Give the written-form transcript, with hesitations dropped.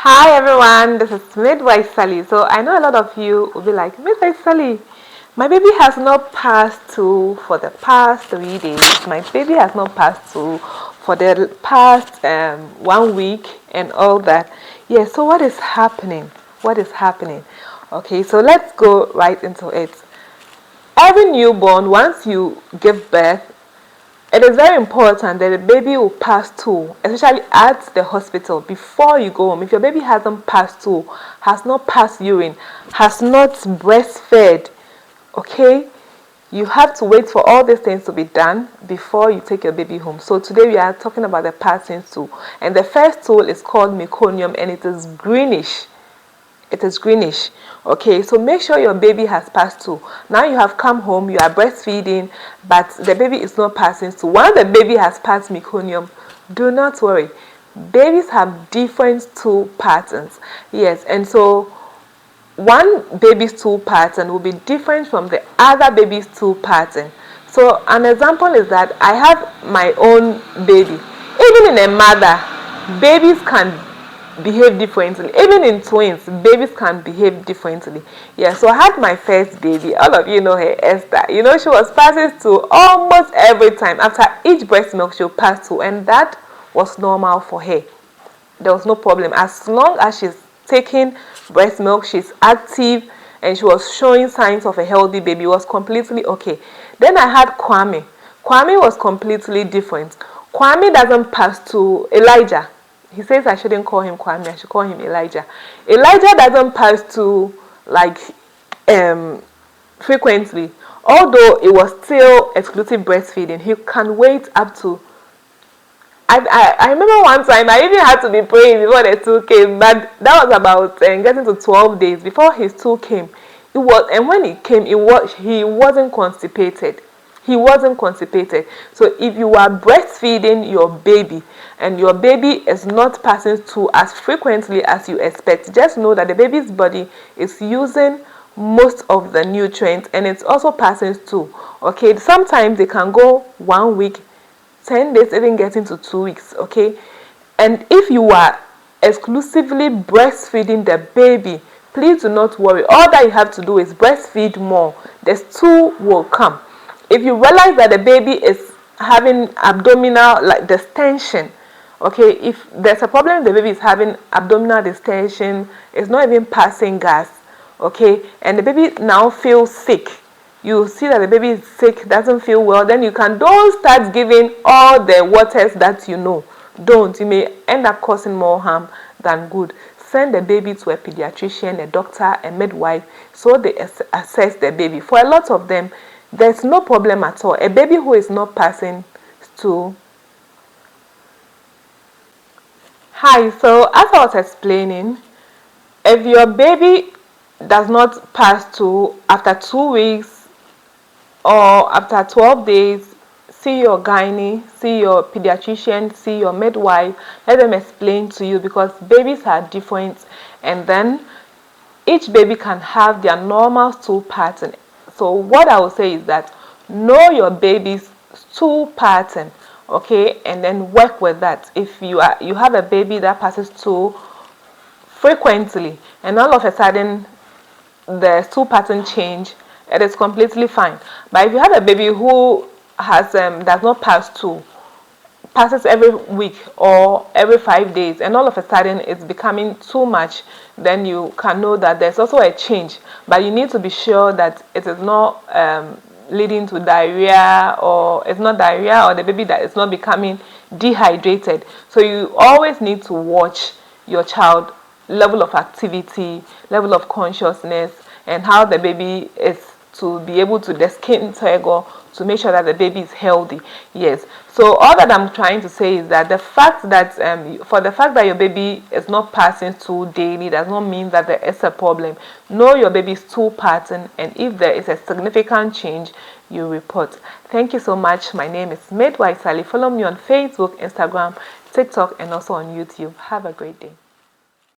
Hi everyone, this is Midwife Sally. So I know a lot of you will be like, Midwife Sally, my baby has not passed two for the past 3 days. My baby has not passed two for the past 1 week and all that. Yeah, so what is happening? What is happening? Okay, so let's go right into it. Every newborn, once you give birth, it is very important that the baby will pass two, especially at the hospital before you go home. If your baby hasn't passed two, has not passed urine, has not breastfed, okay, you have to wait for all these things to be done before you take your baby home. So today we are talking about the passing stool, and the first stool is called meconium, and it is greenish. It is greenish. Okay, so make sure your baby has passed two. Now you have come home, you are breastfeeding, but the baby is not passing two. Once the baby has passed meconium, do not worry. Babies have different stool patterns. Yes, and so one baby's stool pattern will be different from the other baby's stool pattern. So an example is that I have my own baby. Even in a mother, babies can behave differently. Even in twins, babies can behave differently. Yeah, so I had my first baby. All of you know her, Esther. You know, she was passing to almost every time. After each breast milk, she'll pass to, and that was normal for her. There was no problem. As long as she's taking breast milk, she's active, and she was showing signs of a healthy baby, it was completely okay. Then I had Kwame. Kwame was completely different. Kwame doesn't pass to Elijah. He says I shouldn't call him Kwame, I should call him Elijah. Elijah doesn't pass to like frequently. Although it was still exclusive breastfeeding, he can wait up to I remember one time I even had to be praying before the stool came, but that was about getting to 12 days before his stool came. It was, and when it came, he wasn't constipated. He wasn't constipated. So if you are breastfeeding your baby and your baby is not passing stool as frequently as you expect, just know that the baby's body is using most of the nutrients and it's also passing stool. Okay, sometimes they can go 1 week, 10 days, even getting to 2 weeks. Okay, and if you are exclusively breastfeeding the baby, please do not worry. All that you have to do is breastfeed more. The stool will come. If you realize that the baby is having abdominal like distension, okay, if there's a problem, the baby is having abdominal distension, it's not even passing gas, okay, and the baby now feels sick, you see that the baby is sick, doesn't feel well, then don't start giving all the waters that you know. Don't. You may end up causing more harm than good. Send the baby to a pediatrician, a doctor, a midwife, so they assess the baby. For a lot of them, there's no problem at all. A baby who is not passing stool. Hi, so as I was explaining, if your baby does not pass stool after 2 weeks or after 12 days, see your gynae, see your pediatrician, see your midwife, let them explain to you, because babies are different, and then each baby can have their normal stool pattern. So what I will say is that know your baby's stool pattern, okay, and then work with that. If you have a baby that passes stool frequently and all of a sudden the stool pattern change, it is completely fine. But if you have a baby who has does not pass stool, passes every week or every 5 days, and all of a sudden it's becoming too much, then you can know that there's also a change. But you need to be sure that it is not leading to diarrhea, or it's not diarrhea, or the baby that is not becoming dehydrated. So you always need to watch your child level of activity, level of consciousness, and how the baby is, to be able to the skin tegel, to make sure that the baby is healthy. Yes, so all that I'm trying to say is that the fact that for the fact that your baby is not passing stool daily does not mean that there is a problem. Know your baby's stool pattern, and if there is a significant change, you report. Thank you so much. My name is Midwife Sally. Follow me on Facebook, Instagram, TikTok, and also on YouTube. Have a great day.